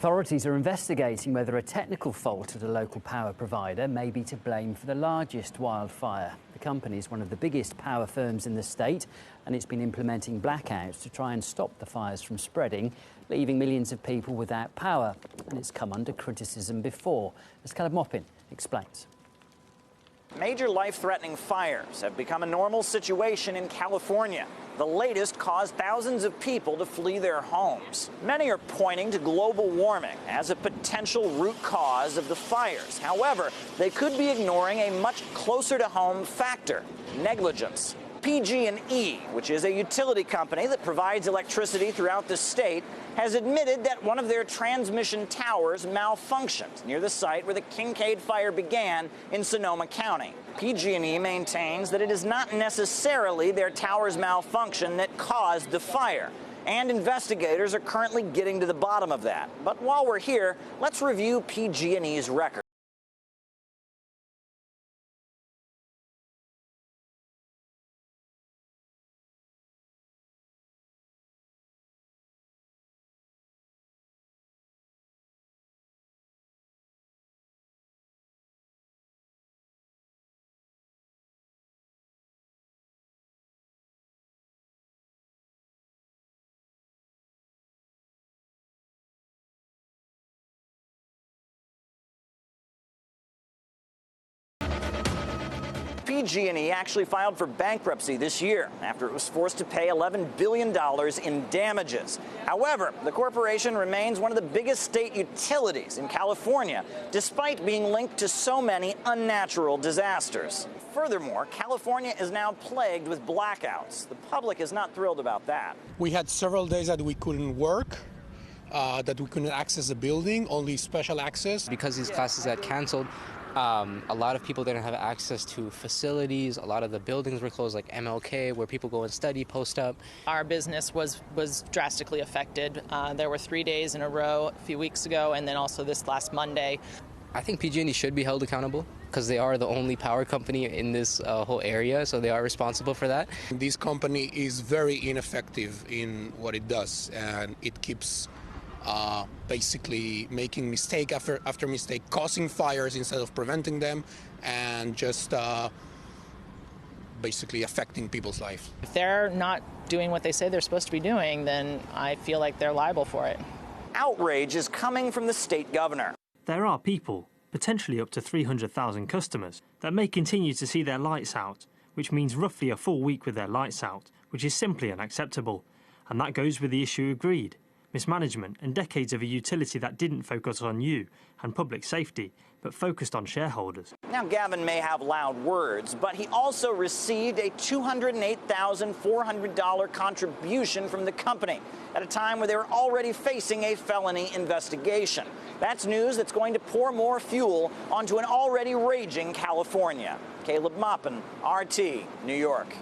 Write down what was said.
Authorities are investigating whether a technical fault at a local power provider may be to blame for the largest wildfire. The company is one of the biggest power firms in the state, and it's been implementing blackouts to try and stop the fires from spreading, leaving millions of people without power. And it's come under criticism before, as Caleb Moppin explains. Major life-threatening fires have become a normal situation in California. The latest caused thousands of people to flee their homes. Many are pointing to global warming as a potential root cause of the fires. However, they could be ignoring a much closer-to-home factor: negligence. PG&E, which is a utility company that provides electricity throughout the state, has admitted that one of their transmission towers malfunctioned near the site where the Kincaid fire began in Sonoma County. PG&E maintains that it is not necessarily their tower's malfunction that caused the fire, and investigators are currently getting to the bottom of that. But while we're here, let's review PG&E's record. PG&E actually filed for bankruptcy this year after it was forced to pay $11 billion in damages. However, the corporation remains one of the biggest state utilities in California, despite being linked to so many unnatural disasters. Furthermore, California is now plagued with blackouts. The public is not thrilled about that. We had several days that we couldn't work, that we couldn't access the building, only special access. Because these classes got canceled, a lot of people didn't have access to facilities. A lot of the buildings were closed, like MLK, where people go and study, post up. Our business was drastically affected. There were 3 days in a row a few weeks ago, and then also this last Monday. I think PG&E should be held accountable because they are the only power company in this whole area, so they are responsible for that. This company is very ineffective in what it does, and it keeps basically making mistake after mistake, causing fires instead of preventing them, and just basically affecting people's lives. If they're not doing what they say they're supposed to be doing, then I feel like they're liable for it. Outrage is coming from the state governor. There are people, potentially up to 300,000 customers, that may continue to see their lights out, which means roughly a full week with their lights out, which is simply unacceptable. And that goes with the issue of greed, mismanagement, and decades of a utility that didn't focus on you and public safety, but focused on shareholders. Now, Gavin may have loud words, but he also received a $208,400 contribution from the company at a time where they were already facing a felony investigation. That's news that's going to pour more fuel onto an already raging California. Caleb Moppin, RT, New York.